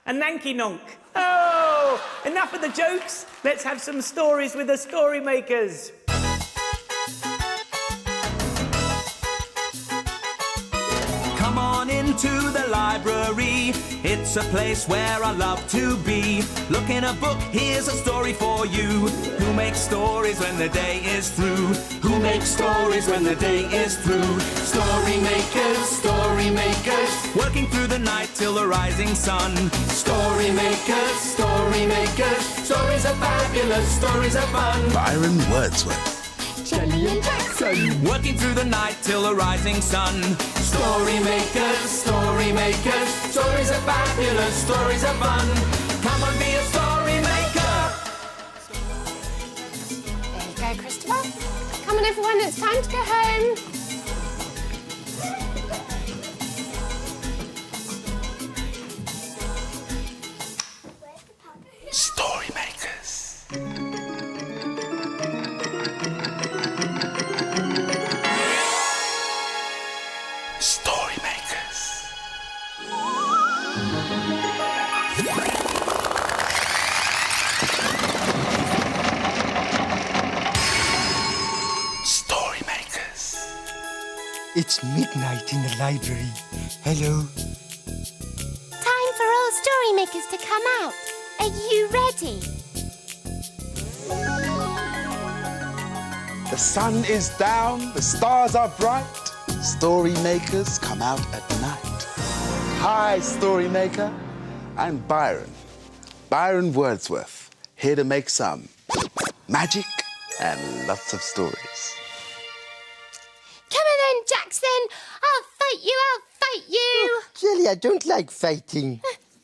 a nanky nonk. Oh, enough of the jokes. Let's have some stories with the story makers. Come on into the library. It's a place where I love to be. Look in a book, here's a story for you. Who makes stories when the day is through? Who makes stories when the day is through? Story makers, working through the night till the rising sun. Story makers, stories are fabulous, stories are fun. Byron Wordsworth. Jelly and Jackson, Working through the night till the rising sun. Story makers, stories are fabulous, stories are fun. Come on, be a story maker. There you go, Christopher. Come on, everyone, it's time to go home. Story makers. Story makers. Story makers. It's midnight in the library. Hello. Time for all story makers to come out. Are you ready? The sun is down, the stars are bright. Story makers come out at night. Hi, story maker. I'm Byron. Byron Wordsworth, here to make some magic and lots of stories. Come on then, Jackson. I'll fight you. Jelly, I don't like fighting.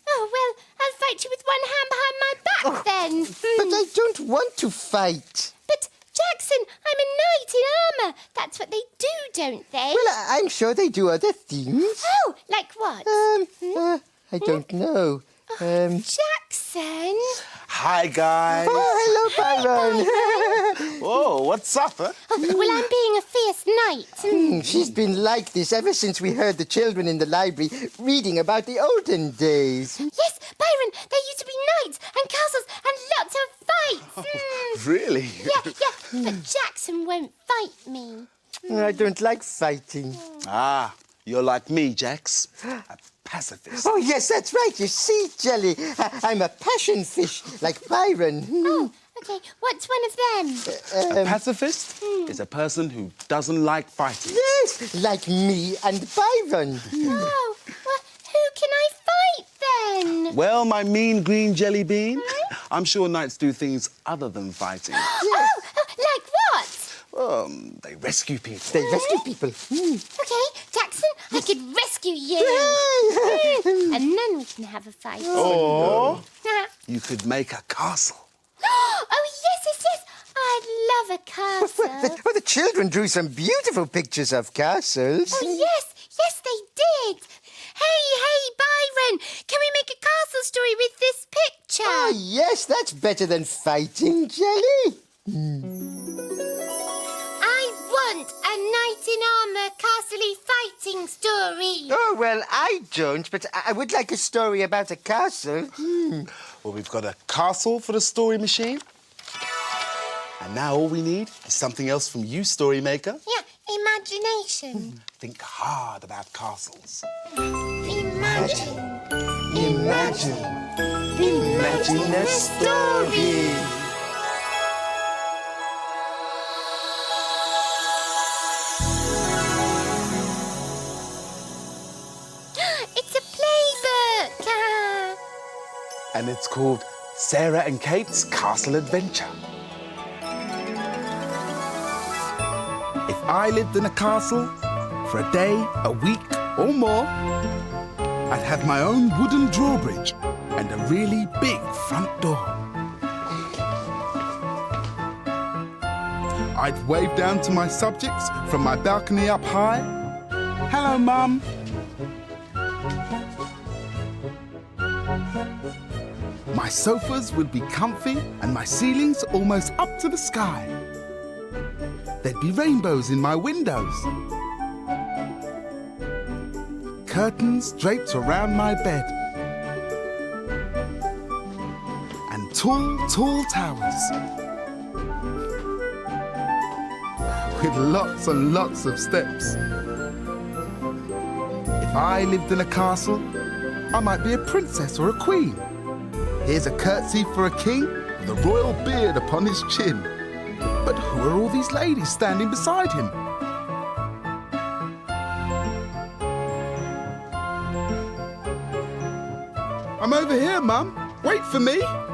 Oh, well, I'll fight you with one hand behind my back then. But I don't want to fight. But, Jackson, I'm a knight in armour. That's what they do, don't they? Well, I'm sure they do other things. Oh, like what? I don't know. Jackson? Hi, guys. Oh, hello, Byron. Whoa, what's up, huh? Well, I'm being a fierce knight. She's been like this ever since we heard the children in the library reading about the olden days. Yes, Byron, there used to be knights and castles and lots of fights. Really? Yeah, but Jackson won't fight me. I don't like fighting. Ah, you're like me, Jax. A pacifist. Oh, yes, that's right. You see, Jelly, I'm a passion fish like Byron. Oh, OK, what's one of them? A pacifist is a person who doesn't like fighting. Yes, like me and Byron. Oh, well, who can I fight then? Well, my mean green jelly bean, I'm sure knights do things other than fighting. Oh, like what? They rescue people. They rescue people. OK, Jackson, I could rescue you. And then we can have a fight. Or you could make a castle. Oh, yes. I'd love a castle. The children drew some beautiful pictures of castles. Oh, yes, they did. Hey, Byron, can we make a castle story with this picture? Oh, yes, that's better than fighting, Jelly. I want a knight in armour castle-y fighting story. Oh, well, I don't, but I would like a story about a castle. Well, we've got a castle for the story machine. And now all we need is something else from you, story maker. Yeah, imagination. Think hard about castles. Imagine. Imagine a story. It's a playbook. And it's called Sarah and Kate's Castle Adventure. If I lived in a castle for a day, a week, or more, I'd have my own wooden drawbridge and a really big front door. I'd wave down to my subjects from my balcony up high. Hello, Mum. My sofas would be comfy and my ceilings almost up to the sky. There'd be rainbows in my windows. Curtains draped around my bed. tall, tall towers. With lots and lots of steps. If I lived in a castle, I might be a princess or a queen. Here's a curtsy for a king with a royal beard upon his chin. But who are all these ladies standing beside him? I'm over here, Mum. Wait for me. Now,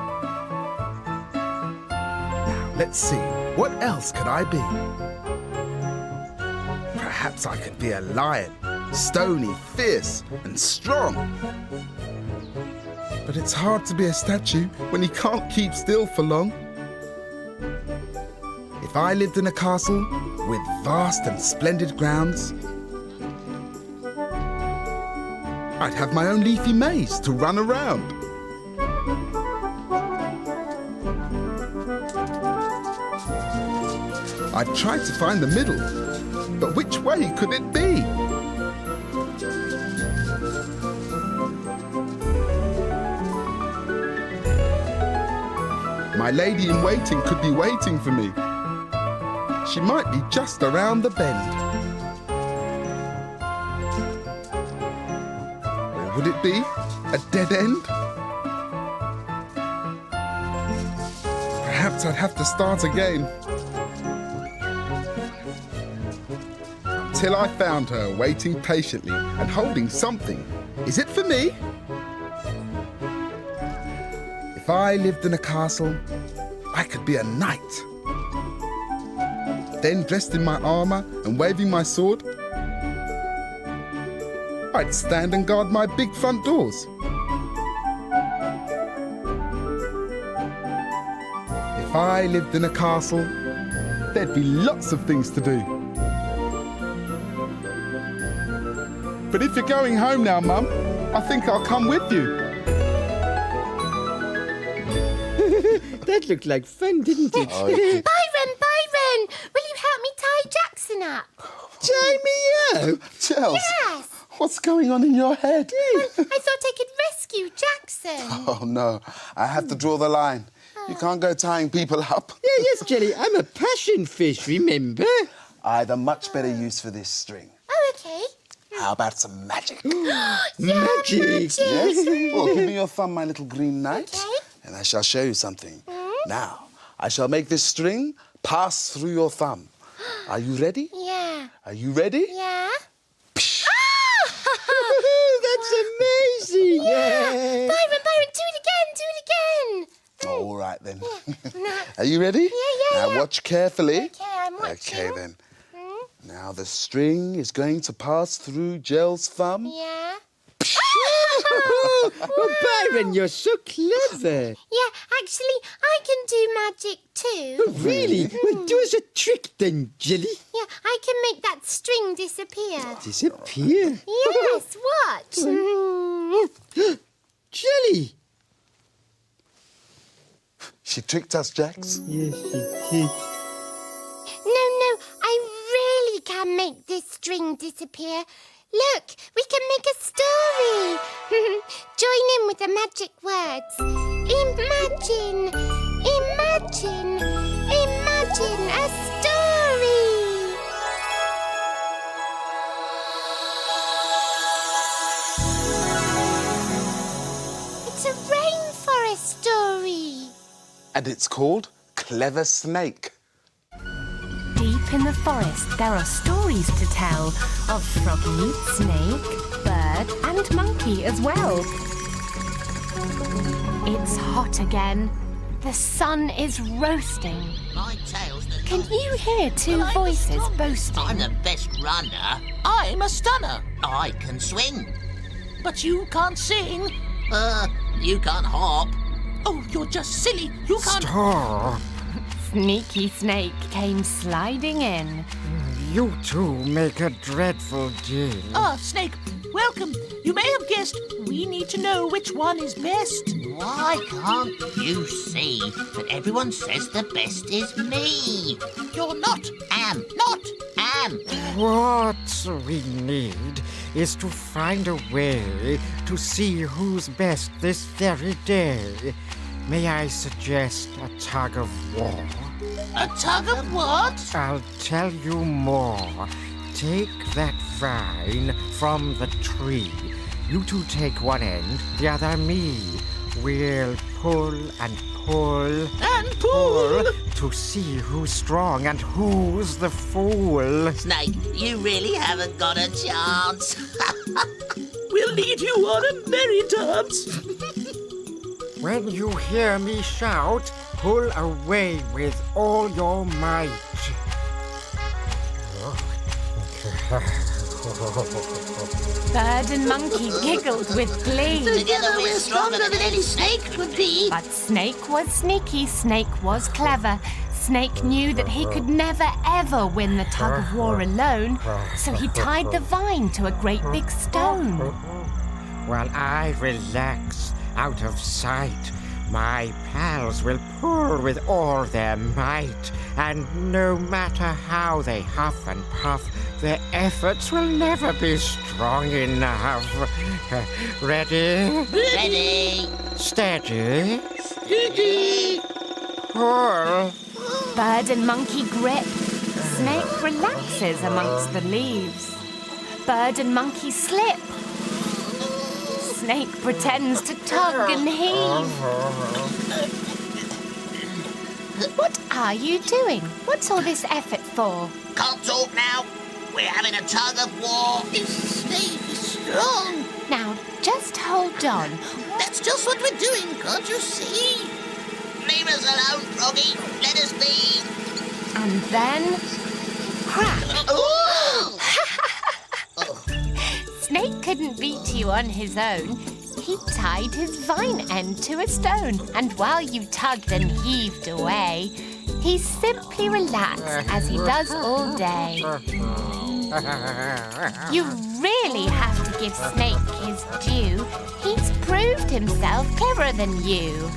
let's see. What else could I be? Perhaps I could be a lion, stony, fierce, and strong. But it's hard to be a statue when you can't keep still for long. If I lived in a castle with vast and splendid grounds, I'd have my own leafy maze to run around. I'd try to find the middle, but which way could it be? My lady in waiting could be waiting for me. She might be just around the bend. Or would it be a dead end? Perhaps I'd have to start again. Until I found her waiting patiently and holding something. Is it for me? If I lived in a castle, I could be a knight. Then, dressed in my armor and waving my sword, I'd stand and guard my big front doors. If I lived in a castle, there'd be lots of things to do. But if you're going home now, Mum, I think I'll come with you. That looked like fun, didn't it? Byron! Will you help me tie Jackson up? Tie me up? Chels, Yes! what's going on in your head? I thought I could rescue Jackson. Oh, no, I have to draw the line. You can't go tying people up. Yeah, yes, Jelly, I'm a passion fish, remember? I had a much better use for this string. Oh, okay. How about some magic? Magic! Yes? Well, give me your thumb, my little green knight. Okay. And I shall show you something. Now, I shall make this string pass through your thumb. Are you ready? Yeah. Are you ready? Yeah. That's amazing! Yeah. Byron, do it again. All right, then. Are you ready? Yeah. Now, watch carefully. Okay, I'm watching. Okay, then. Now, the string is going to pass through Gel's thumb. Yeah. Oh, Byron, you're so clever. Yeah, actually, I can do magic too. Oh, really? Well, do us a trick then, Jelly. Yeah, I can make that string disappear. Disappear? Yes, watch. Jelly! She tricked us, Jax. Yes, she did. No, I really can make this string disappear. Look, we can make a story. Join in with the magic words. Imagine a story. It's a rainforest story. And it's called Clever Snake. Deep in the forest, there are stories to tell of froggy, snake, bird, and monkey as well. It's hot again. The sun is roasting. My tail's the Can you hear two voices boasting? I'm the best runner. I'm a stunner, I can swing. but you can't sing. You can't hop. Oh, you're just silly. You can't. Stop. Sneaky Snake came sliding in. You two make a dreadful deal. Snake, welcome. You may have guessed we need to know which one is best. Why can't you see that everyone says the best is me? You're not. Am. What we need is to find a way to see who's best this very day. May I suggest a tug of war? A tug of what? I'll tell you more. Take that vine from the tree. You two take one end, the other me. We'll pull and pull And pull! to see who's strong and who's the fool. Snake, you really haven't got a chance. We'll lead you on a merry dance. When you hear me shout, pull away with all your might. Bird and monkey giggled with glee. Together we're stronger than any snake could be. But Snake was sneaky, Snake was clever. Snake knew that he could never ever win the tug of war alone, so he tied the vine to a great big stone. While I relax out of sight, my pals will pull with all their might, and no matter how they huff and puff, their efforts will never be strong enough. Ready? Ready? Steady? Steady! Pull! Bird and monkey grip. Snake relaxes amongst the leaves. Bird and monkey slip. Snake pretends to tug and heave. What are you doing? What's all this effort for? Can't talk now. We're having a tug of war. This snake is strong. Now, just hold on. That's just what we're doing, can't you see? Leave us alone, Froggy. Let us be. And then, crack! Ooh! Snake couldn't beat you on his own. He tied his vine end to a stone, and while you tugged and heaved away, he simply relaxed as he does all day. You really have to give Snake his due. He's proved himself cleverer than you.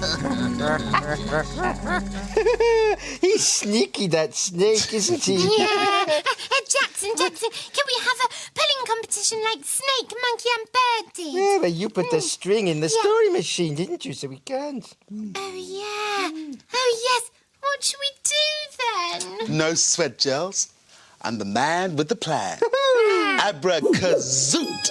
He's sneaky, that snake, isn't he? Yeah. Jackson, can we have a pulling competition like Snake, Monkey and Bird did? Yeah, but you put the string in the story machine, didn't you? So we can't. Oh, yeah. Oh, yes. What should we do then? No sweat, Gels. I'm the man with the plan. Abracazoot!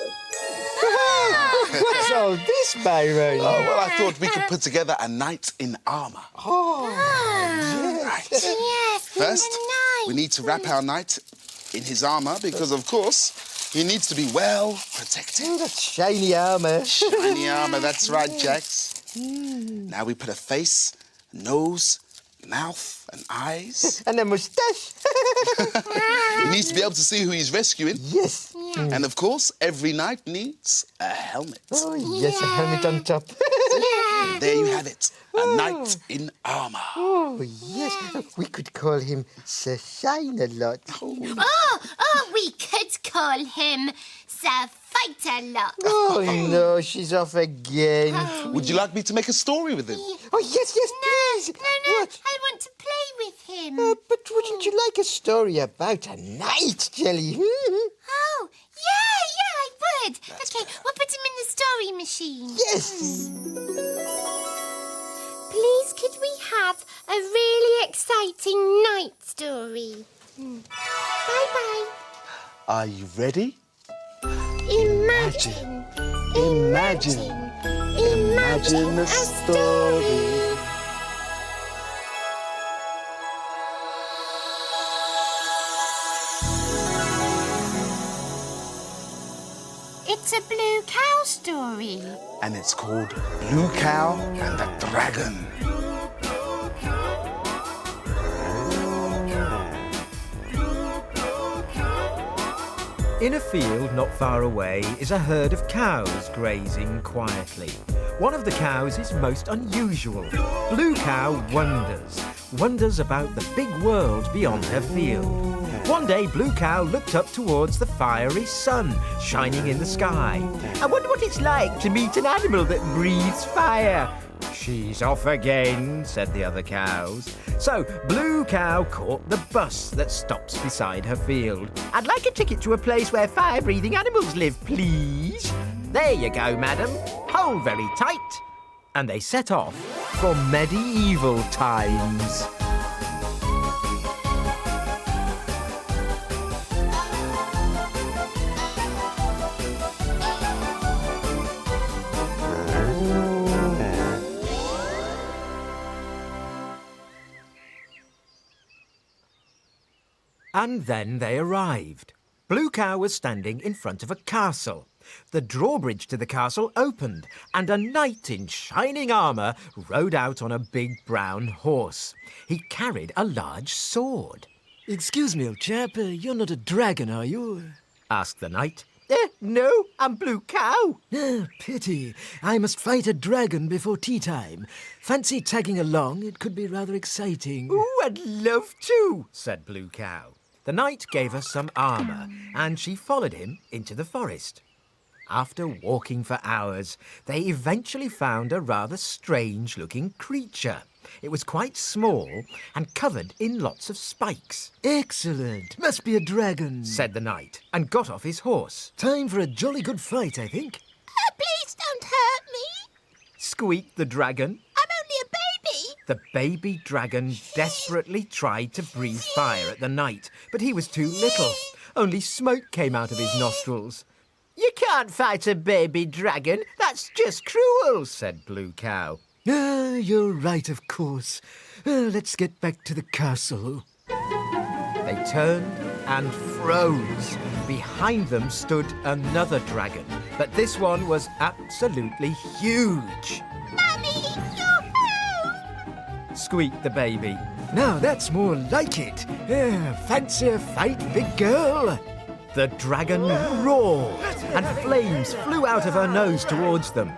What's all this, Byron? Oh, well, I thought we could put together a knight in armour. Right. Yes. First, we need to wrap our knight in his armour because, of course, he needs to be well protected. Oh, that shiny armour. Shiny armour, that's right, Jax. Now we put a face, nose, mouth and eyes. And a moustache. He needs to be able to see who he's rescuing. Yes. And, of course, every knight needs a helmet. Oh, yes, a helmet on top. There you have it, a knight in armour. Oh, yes. We could call him Sir Shine-a-Lot. Oh, we could call him Sir Fight-a-Lot. Oh, no, she's off again. Would you like me to make a story with him? Oh, yes, please. No, What? I want to play with him. But wouldn't you like a story about a knight, Jelly? Oh, yeah, I would. Okay, we'll put him in the story machine. Yes. Please, could we have a really exciting night story? Bye-bye. Are you ready? Imagine a story. It's a blue cow story. And it's called Blue Cow and the Dragon. In a field not far away is a herd of cows grazing quietly. One of the cows is most unusual. Blue Cow wonders about the big world beyond her field. One day, Blue Cow looked up towards the fiery sun shining in the sky. I wonder what it's like to meet an animal that breathes fire. She's off again, said the other cows. So Blue Cow caught the bus that stops beside her field. I'd like a ticket to a place where fire-breathing animals live, please. There you go, madam. Hold very tight. And they set off. for medieval times. And then they arrived. Blue Cow was standing in front of a castle. The drawbridge to the castle opened, and a knight in shining armour rode out on a big brown horse. He carried a large sword. Excuse me, old chap, you're not a dragon, are you? Asked the knight. No, I'm Blue Cow. Pity. I must fight a dragon before tea time. Fancy tagging along? It could be rather exciting. Ooh, I'd love to, said Blue Cow. The knight gave her some armour, and she followed him into the forest. After walking for hours, they eventually found a rather strange-looking creature. It was quite small and covered in lots of spikes. Excellent. Must be a dragon, said the knight, and got off his horse. Time for a jolly good fight, I think. Please don't hurt me. Squeaked the dragon. I'm only a baby. The baby dragon desperately tried to breathe fire at the knight, but he was too little. Only smoke came out of his nostrils. You can't fight a baby dragon. That's just cruel, said Blue Cow. You're right, of course. Let's get back to the castle. They turned and froze. Behind them stood another dragon, but this one was absolutely huge. Mummy, yoo-hoo! Squeaked the baby. Now that's more like it. Fancy a fight, big girl? The dragon roared, and flames flew out of her nose towards them.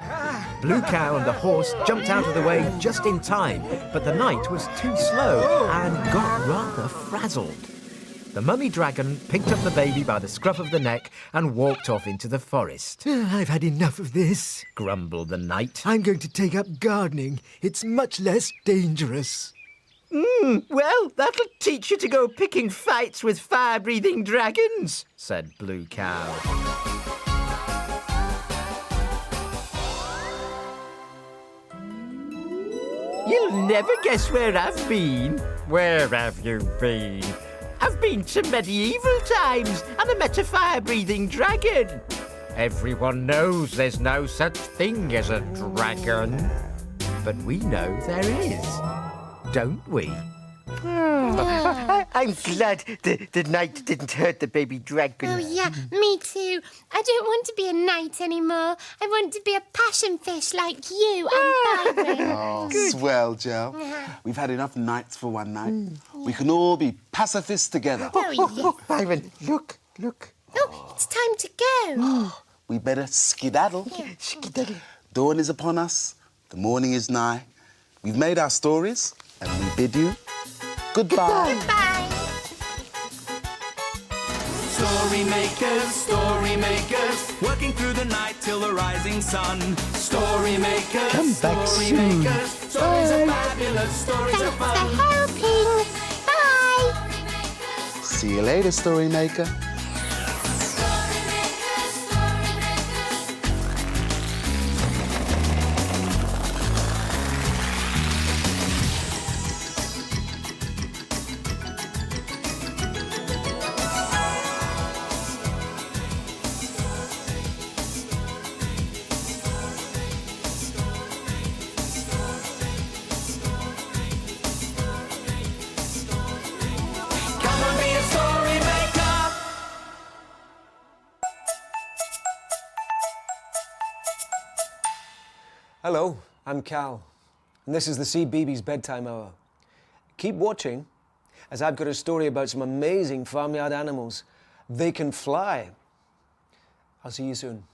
Blue Cow and the horse jumped out of the way just in time, but the knight was too slow and got rather frazzled. The mummy dragon picked up the baby by the scruff of the neck and walked off into the forest. I've had enough of this, grumbled the knight. I'm going to take up gardening. It's much less dangerous. Well, that'll teach you to go picking fights with fire-breathing dragons, said Blue Cow. You'll never guess where I've been. Where have you been? I've been to medieval times and I met a fire-breathing dragon. Everyone knows there's no such thing as a dragon. But we know there is, don't we? I'm glad the knight didn't hurt the baby dragon. Oh, yeah, me too. I don't want to be a knight anymore. I want to be a passion fish like you and Byron. Oh, swell, Gel. We've had enough knights for one night. We can all be pacifists together. Oh, yes. Byron, look. Oh, it's time to go. We better skedaddle. Skedaddle. Dawn is upon us. The morning is nigh. We've made our stories, and we bid you goodbye. Goodbye. Story makers, working through the night till the rising sun. Story makers, Come back soon. Stories are fabulous, stories are Thanks fun. for helping. Bye. See you later, story maker. Come on, be a story maker. Hello, I'm Cal, and this is the CBeebies Bedtime Hour. Keep watching, as I've got a story about some amazing farmyard animals. They can fly. I'll see you soon.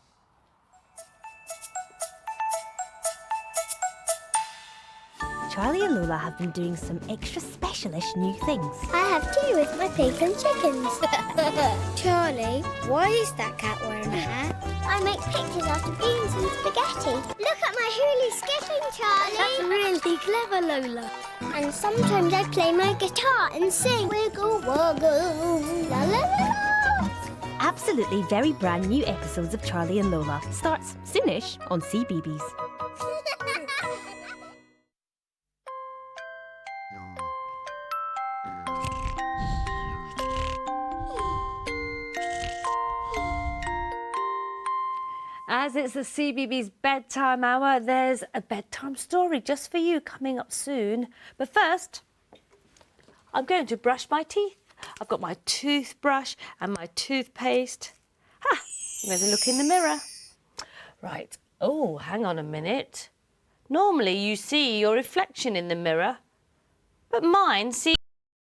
Charlie and Lola have been doing some extra specialish new things. I have tea with my pigs and chickens. Charlie, why is that cat wearing a hat? I make pictures out of beans and spaghetti. Look at my hula skipping, Charlie. That's really clever, Lola. And sometimes I play my guitar and sing. Wiggle, woggle, la la la. Absolutely very brand new episodes of Charlie and Lola starts soonish on CBeebies. as it's the CBeebies bedtime hour, there's a bedtime story just for you coming up soon. But first, I'm going to brush my teeth. I've got my toothbrush and my toothpaste. There's a look in the mirror. Right. Oh, hang on a minute. Normally you see your reflection in the mirror, but mine seems